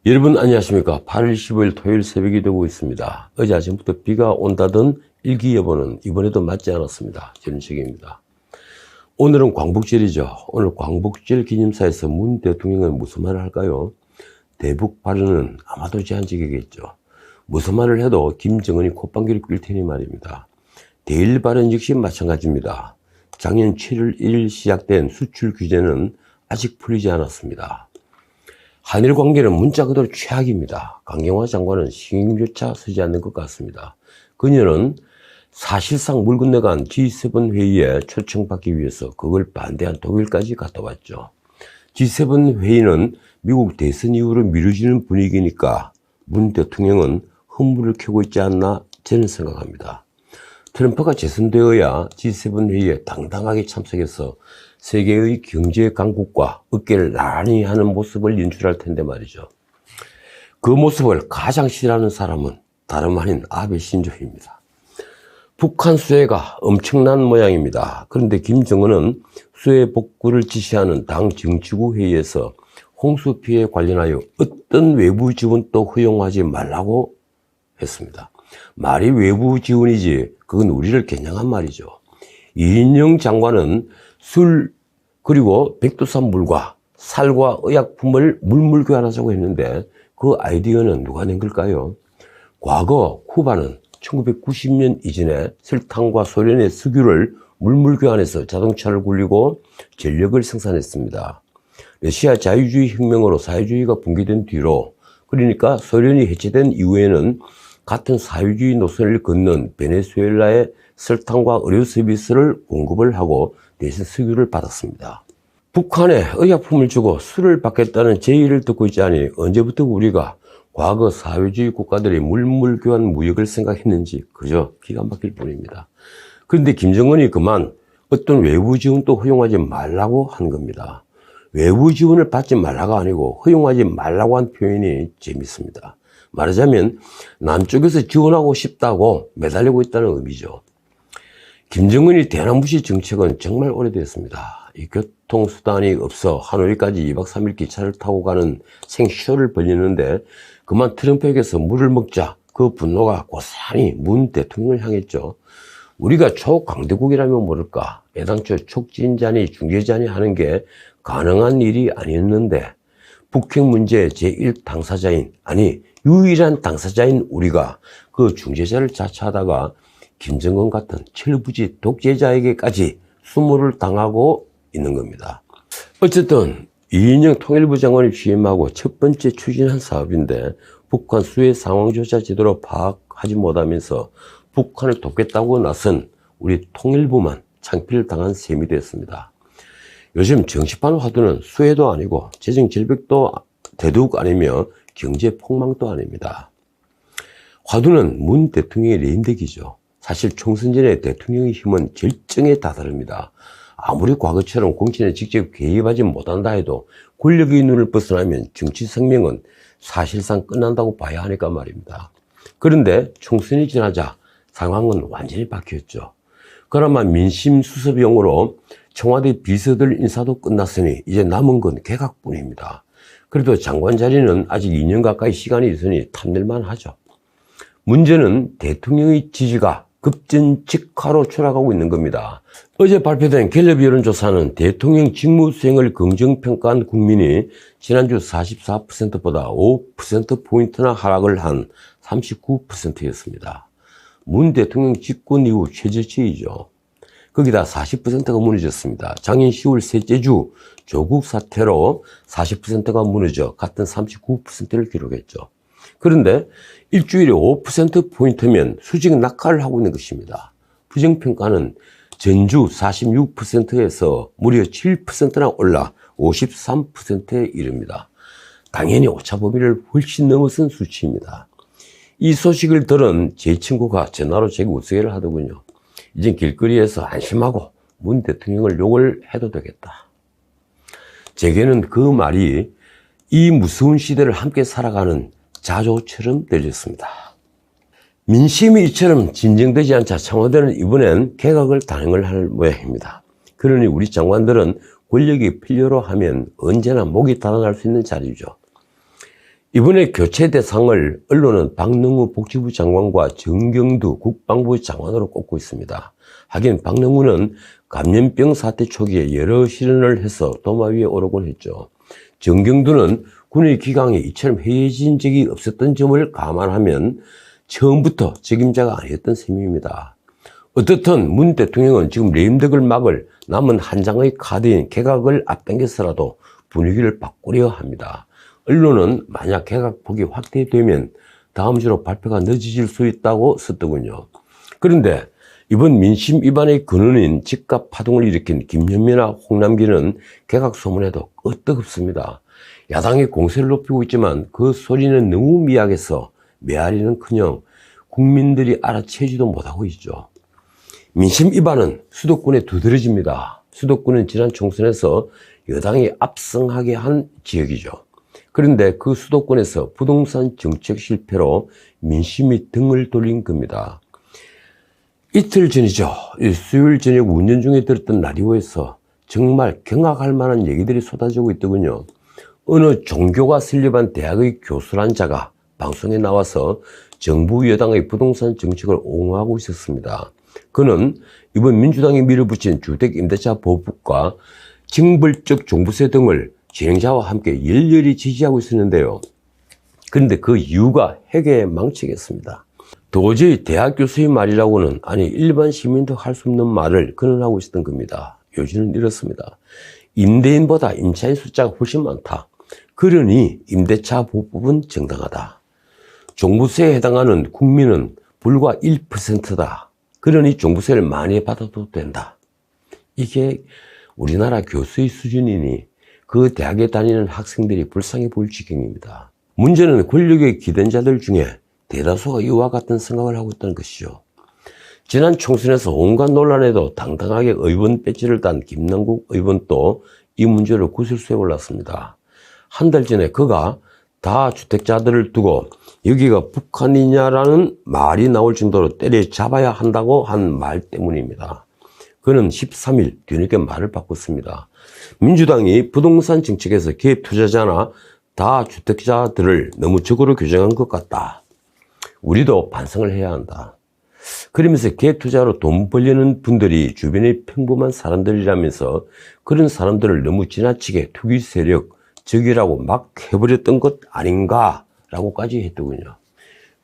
여러분 안녕하십니까. 8월 15일 토요일 새벽이 되고 있습니다. 어제 아침부터 비가 온다던 일기예보는 이번에도 맞지 않았습니다. 전식입니다. 오늘은 광복절이죠. 오늘 광복절 기념사에서 문 대통령은 무슨 말을 할까요? 대북 발언은 아마도 제한적이겠죠. 무슨 말을 해도 김정은이 콧방귀를 낄 테니 말입니다. 대일 발언 역시 마찬가지입니다. 작년 7월 1일 시작된 수출 규제는 아직 풀리지 않았습니다. 한일 관계는 문자 그대로 최악입니다. 강경화 장관은 신경조차 쓰지 않는 것 같습니다. 그녀는 사실상 물 건너간 G7 회의에 초청받기 위해서 그걸 반대한 독일까지 갔다 왔죠. G7 회의는 미국 대선 이후로 미뤄지는 분위기니까 문 대통령은 흥분을 켜고 있지 않나 저는 생각합니다. 트럼프가 재선되어야 G7 회의에 당당하게 참석해서 세계의 경제 강국과 어깨를 나란히 하는 모습을 연출할 텐데 말이죠. 그 모습을 가장 싫어하는 사람은 다름 아닌 아베 신조입니다. 북한 수해가 엄청난 모양입니다. 그런데 김정은은 수해 복구를 지시하는 당 정치국 회의에서 홍수 피해 관련하여 어떤 외부 지원도 허용하지 말라고 했습니다. 말이 외부 지원이지 그건 우리를 겨냥한 말이죠. 이인영 장관은 술 그리고 백두산 물과 살과 의약품을 물물교환하자고 했는데 그 아이디어는 누가 낸 걸까요? 과거 쿠바는 1990년 이전에 설탕과 소련의 석유를 물물교환해서 자동차를 굴리고 전력을 생산했습니다. 러시아 자유주의 혁명으로 사회주의가 붕괴된 뒤로, 그러니까 소련이 해체된 이후에는 같은 사회주의 노선을 걷는 베네수엘라의 설탕과 의료 서비스를 공급을 하고 대신 석유를 받았습니다. 북한에 의약품을 주고 술을 받겠다는 제의를 듣고 있지 않으니 언제부터 우리가 과거 사회주의 국가들의 물물교환 무역을 생각했는지 그저 기가 막힐 뿐입니다. 그런데 김정은이 그만 어떤 외부 지원도 허용하지 말라고 한 겁니다. 외부 지원을 받지 말라가 아니고 허용하지 말라고 한 표현이 재밌습니다. 말하자면 남쪽에서 지원하고 싶다고 매달리고 있다는 의미죠. 김정은이 대남무시 정책은 정말 오래됐습니다. 이 교통수단이 없어 하노이까지 2박 3일 기차를 타고 가는 생쇼를 벌리는데 그만 트럼프에게서 물을 먹자 그 분노가 고스란히 문 대통령을 향했죠. 우리가 초강대국이라면 모를까, 애당초 촉진자니 중재자니 하는 게 가능한 일이 아니었는데 북핵 문제의 제1당사자인, 아니 유일한 당사자인 우리가 그 중재자를 자처하다가 김정은 같은 철부지 독재자에게까지 수모를 당하고 있는 겁니다. 어쨌든 이인영 통일부 장관이 취임하고 첫 번째 추진한 사업인데 북한 수해 상황조차 제대로 파악하지 못하면서 북한을 돕겠다고 나선 우리 통일부만 창피를 당한 셈이 됐습니다. 요즘 정치판 화두는 수해도 아니고 재정절벽도 대둑 아니며 경제폭망도 아닙니다. 화두는 문 대통령의 레임덕이죠. 사실 총선 전에 대통령의 힘은 절정에 다다릅니다. 아무리 과거처럼 공천에 직접 개입하지 못한다 해도 권력의 눈을 벗어나면 정치 생명은 사실상 끝난다고 봐야 하니까 말입니다. 그런데 총선이 지나자 상황은 완전히 바뀌었죠. 그나마 민심 수습용으로 청와대 비서들 인사도 끝났으니 이제 남은 건 개각뿐입니다. 그래도 장관 자리는 아직 2년 가까이 시간이 있으니 탐낼만 하죠. 문제는 대통령의 지지가 급전직하로 추락하고 있는 겁니다. 어제 발표된 갤럽 여론조사는 대통령 직무 수행을 긍정평가한 국민이 지난주 44%보다 5%포인트나 하락을 한 39%였습니다. 문 대통령 집권 이후 최저치이죠. 거기다 40%가 무너졌습니다. 작년 10월 셋째 주 조국 사태로 40%가 무너져 같은 39%를 기록했죠. 그런데 일주일에 5%포인트면 수직 낙하를 하고 있는 것입니다. 부정평가는 전주 46%에서 무려 7%나 올라 53%에 이릅니다. 당연히 오차 범위를 훨씬 넘어선 수치입니다. 이 소식을 들은 제 친구가 전화로 제게 우스개를 하더군요. 이제 길거리에서 안심하고 문 대통령을 욕을 해도 되겠다. 제게는 그 말이 이 무서운 시대를 함께 살아가는 자조처럼 들렸습니다. 민심이 이처럼 진정되지 않자 청와대는 이번엔 개각을 단행을 할 모양입니다. 그러니 우리 장관들은 권력이 필요로 하면 언제나 목이 달아날 수 있는 자리죠. 이번에 교체 대상을 언론은 박능우 복지부 장관과 정경두 국방부 장관으로 꼽고 있습니다. 하긴 박능우는 감염병 사태 초기에 여러 실언을 해서 도마 위에 오르곤 했죠. 정경두는 군의 기강이 이처럼 해이해진 적이 없었던 점을 감안하면 처음부터 책임자가 아니었던 셈입니다. 어떻든 문 대통령은 지금 레임덕을 막을 남은 한 장의 카드인 개각을 앞당겨서라도 분위기를 바꾸려 합니다. 언론은 만약 개각폭이 확대되면 다음 주로 발표가 늦어질 수 있다고 썼더군요. 그런데 이번 민심 위반의 근원인 집값 파동을 일으킨 김현미나 홍남기는 개각 소문에도 끄떡없습니다. 야당이 공세를 높이고 있지만 그 소리는 너무 미약해서 메아리는커녕 국민들이 알아채지도 못하고 있죠. 민심 위반은 수도권에 두드러집니다. 수도권은 지난 총선에서 여당이 압승하게 한 지역이죠. 그런데 그 수도권에서 부동산 정책 실패로 민심이 등을 돌린 겁니다. 이틀 전이죠. 수요일 저녁 운전 중에 들었던 라디오에서 정말 경악할 만한 얘기들이 쏟아지고 있더군요. 어느 종교가 설립한 대학의 교수란 자가 방송에 나와서 정부 여당의 부동산 정책을 옹호하고 있었습니다. 그는 이번 민주당이 밀어붙인 주택임대차 보복과 징벌적 종부세 등을 진행자와 함께 열렬히 지지하고 있었는데요. 그런데 그 이유가 회계의 망치겠습니다. 도저히 대학 교수의 말이라고는, 아니 일반 시민도 할 수 없는 말을 그는 하고 있었던 겁니다. 요지는 이렇습니다. 임대인보다 임차인 숫자가 훨씬 많다. 그러니 임대차 보복은 정당하다. 종부세에 해당하는 국민은 불과 1%다. 그러니 종부세를 많이 받아도 된다. 이게 우리나라 교수의 수준이니 그 대학에 다니는 학생들이 불쌍해 보일 지경입니다. 문제는 권력에 기댄 자들 중에 대다수가 이와 같은 생각을 하고 있다는 것이죠. 지난 총선에서 온갖 논란에도 당당하게 의원 배지를 단 김남국 의원도 이 문제를 구설수에 올랐습니다. 한 달 전에 그가 다주택자들을 두고 여기가 북한이냐라는 말이 나올 정도로 때려잡아야 한다고 한 말 때문입니다. 그는 13일 뒤늦게 말을 바꿨습니다. 민주당이 부동산 정책에서 기업 투자자나 다주택자들을 너무 적으로 규정한 것 같다. 우리도 반성을 해야 한다. 그러면서 기업 투자로 돈 벌려는 분들이 주변의 평범한 사람들이라면서 그런 사람들을 너무 지나치게 투기 세력, 적이라고 막 해버렸던 것 아닌가 라고까지 했더군요.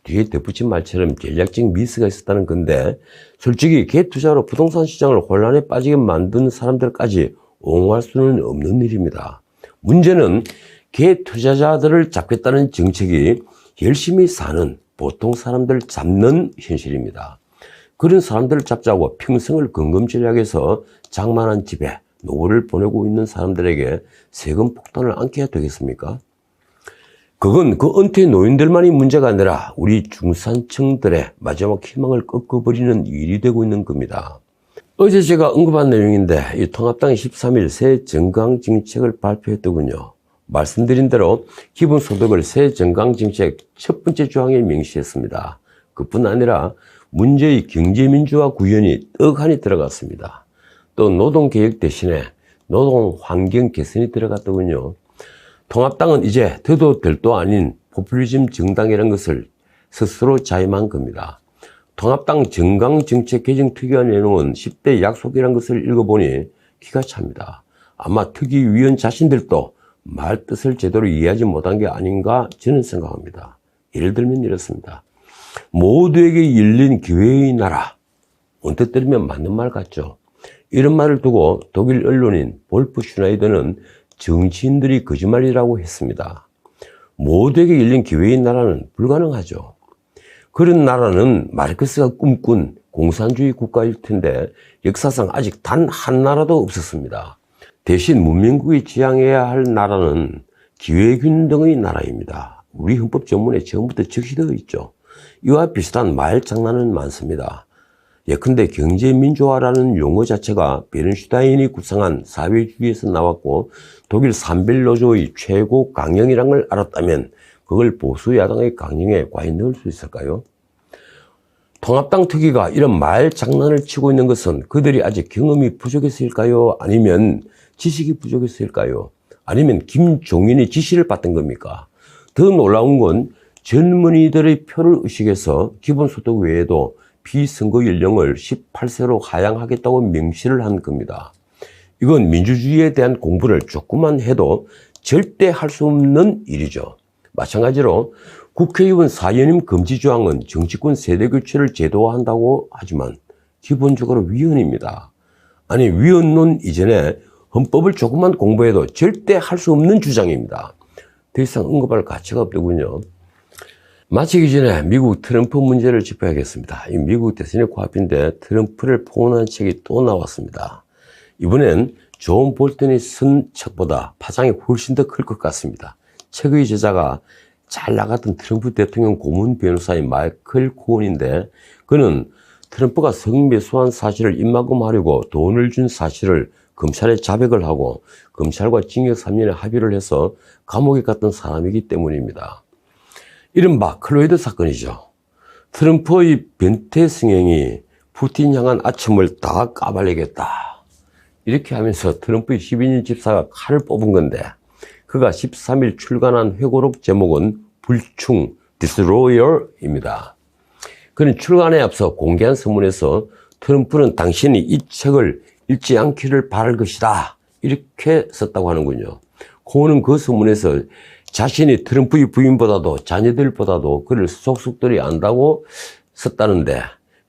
뒤에 덧붙인 말처럼 전략적 미스가 있었다는 건데, 솔직히 기업 투자로 부동산 시장을 혼란에 빠지게 만든 사람들까지 옹호할 수는 없는 일입니다. 문제는 기업 투자자들을 잡겠다는 정책이 열심히 사는 보통 사람들 잡는 현실입니다. 그런 사람들을 잡자고 평생을 건금전략에서 장만한 집에 노후를 보내고 있는 사람들에게 세금 폭탄을 안겨야 되겠습니까? 그건 그 은퇴 노인들만이 문제가 아니라 우리 중산층들의 마지막 희망을 꺾어버리는 일이 되고 있는 겁니다. 어제 제가 언급한 내용인데 이 통합당이 13일 새 정강정책을 발표했더군요. 말씀드린 대로 기본소득을 새 정강정책 첫 번째 조항에 명시했습니다. 그뿐 아니라 문제의 경제민주화 구현이 떡하니 들어갔습니다. 또 노동개혁 대신에 노동환경 개선이 들어갔더군요. 통합당은 이제 더도 덜도 아닌 포퓰리즘 정당이라는 것을 스스로 자임한 겁니다. 통합당 정강정책 개정 특위가 내놓은 10대 약속이라는 것을 읽어보니 기가 찹니다. 아마 특위위원 자신들도 말 뜻을 제대로 이해하지 못한 게 아닌가 저는 생각합니다. 예를 들면 이렇습니다. 모두에게 열린 기회의 나라. 언뜻 들으면 맞는 말 같죠. 이런 말을 두고 독일 언론인 볼프 슈나이더는 정치인들이 거짓말이라고 했습니다. 모두에게 열린 기회의 나라는 불가능하죠. 그런 나라는 마르크스가 꿈꾼 공산주의 국가일 텐데 역사상 아직 단 한 나라도 없었습니다. 대신 문명국이 지향해야 할 나라는 기회균등의 나라입니다. 우리 헌법 전문에 처음부터 적시되어 있죠. 이와 비슷한 말 장난은 많습니다. 예컨대 경제민주화라는 용어 자체가 베른슈타인이 구상한 사회주의에서 나왔고 독일 산벨노조의 최고 강령이란 걸 알았다면 그걸 보수 야당의 강령에 과연 넣을 수 있을까요? 통합당 특위가 이런 말 장난을 치고 있는 것은 그들이 아직 경험이 부족해서일까요? 아니면 지식이 부족해서일까요? 아니면 김종인의 지시를 받던 겁니까? 더 놀라운 건 젊은이들의 표를 의식해서 기본소득 외에도 비선거 연령을 18세로 하향하겠다고 명시를 한 겁니다. 이건 민주주의에 대한 공부를 조금만 해도 절대 할 수 없는 일이죠. 마찬가지로 국회의원 4연임 금지 조항은 정치권 세대교체를 제도화한다고 하지만 기본적으로 위헌입니다. 아니, 위헌론 이전에 헌법을 조금만 공부해도 절대 할 수 없는 주장입니다. 더 이상 언급할 가치가 없더군요. 마치기 전에 미국 트럼프 문제를 짚어야겠습니다. 이 미국 대선이 코앞인데 트럼프를 포옹한 책이 또 나왔습니다. 이번엔 존 볼턴이 쓴 책보다 파장이 훨씬 더 클 것 같습니다. 책의 저자가 잘 나갔던 트럼프 대통령 고문 변호사인 마이클 코언인데, 그는 트럼프가 성매수한 사실을 입막음하려고 돈을 준 사실을 검찰에 자백을 하고 검찰과 징역 3년에 합의를 해서 감옥에 갔던 사람이기 때문입니다. 이른바 클로이드 사건이죠. 트럼프의 변태 성행이 푸틴 향한 아첨을 다 까발리겠다, 이렇게 하면서 트럼프의 12년 집사가 칼을 뽑은 건데, 그가 13일 출간한 회고록 제목은 불충, 디스로이어입니다. 그는 출간에 앞서 공개한 서문에서 트럼프는 당신이 이 책을 읽지 않기를 바랄 것이다, 이렇게 썼다고 하는군요. 코언은 그 서문에서 자신이 트럼프의 부인보다도 자녀들보다도 그를 속속들이 안다고 썼다는데,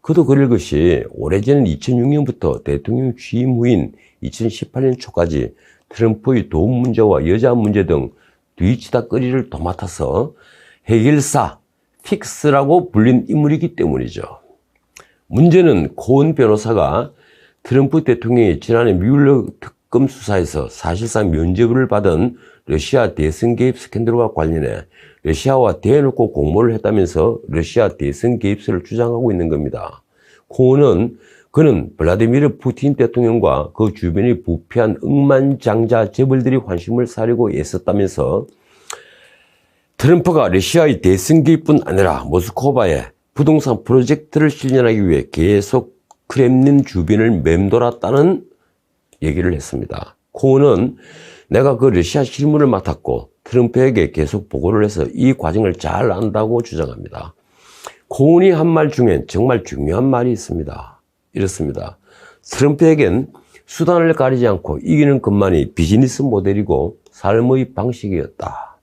그도 그럴 것이 오래전 2006년부터 대통령 취임 후인 2018년 초까지 트럼프의 돈 문제와 여자 문제 등 뒤치다꺼리를 도맡아서 해결사, 픽스라고 불린 인물이기 때문이죠. 문제는 코언 변호사가 트럼프 대통령이 지난해 뮬러 특검 수사에서 사실상 면죄부를 받은 러시아 대선 개입 스캔들과 관련해 러시아와 대놓고 공모를 했다면서 러시아 대선 개입설을 주장하고 있는 겁니다. 코언은 그는 블라디미르 푸틴 대통령과 그 주변의 부패한 억만장자 재벌들이 관심을 사려고 애썼다면서 트럼프가 러시아의 대선 개입뿐 아니라 모스크바에 부동산 프로젝트를 실현하기 위해 계속 크렘린 주변을 맴돌았다는 얘기를 했습니다. 코언은 내가 그 러시아 실무를 맡았고 트럼프에게 계속 보고를 해서 이 과정을 잘 안다고 주장합니다. 코언이 한 말 중엔 정말 중요한 말이 있습니다. 이렇습니다. 트럼프에겐 수단을 가리지 않고 이기는 것만이 비즈니스 모델이고 삶의 방식이었다.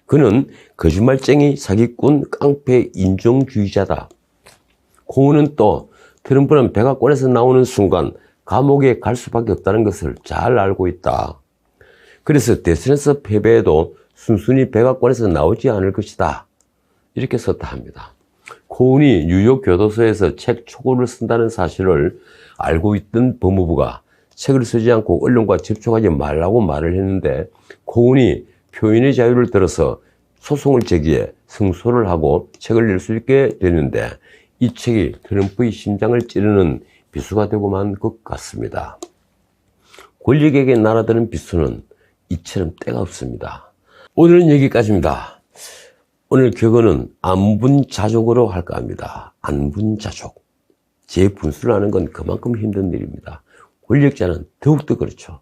그는 거짓말쟁이, 사기꾼, 깡패, 인종주의자다. 코언은 또 트럼프는 백악관에서 나오는 순간 감옥에 갈 수밖에 없다는 것을 잘 알고 있다. 그래서 대선에서 패배해도 순순히 백악관에서 나오지 않을 것이다, 이렇게 썼다 합니다. 코언이 뉴욕 교도소에서 책 초고를 쓴다는 사실을 알고 있던 법무부가 책을 쓰지 않고 언론과 접촉하지 말라고 말을 했는데, 코언이 표현의 자유를 들어서 소송을 제기해 승소를 하고 책을 낼 수 있게 되는데, 이 책이 트럼프의 심장을 찌르는 비수가 되고만 것 같습니다. 권력에게 날아드는 비수는 이처럼 때가 없습니다. 오늘은 여기까지입니다. 오늘 격언은 안분자족으로 할까 합니다. 안분자족. 재분수를 하는 건 그만큼 힘든 일입니다. 권력자는 더욱더 그렇죠.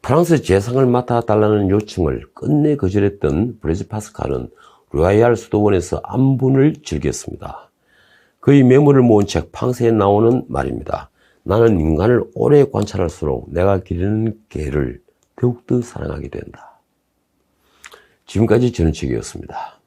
프랑스 재상을 맡아달라는 요청을 끝내 거절했던 블레즈 파스칼은 로얄 수도원에서 안분을 즐겼습니다. 그의 메모를 모은 책 팡세에 나오는 말입니다. 나는 인간을 오래 관찰할수록 내가 기르는 개를 더욱더 사랑하게 된다. 지금까지 전우책이었습니다.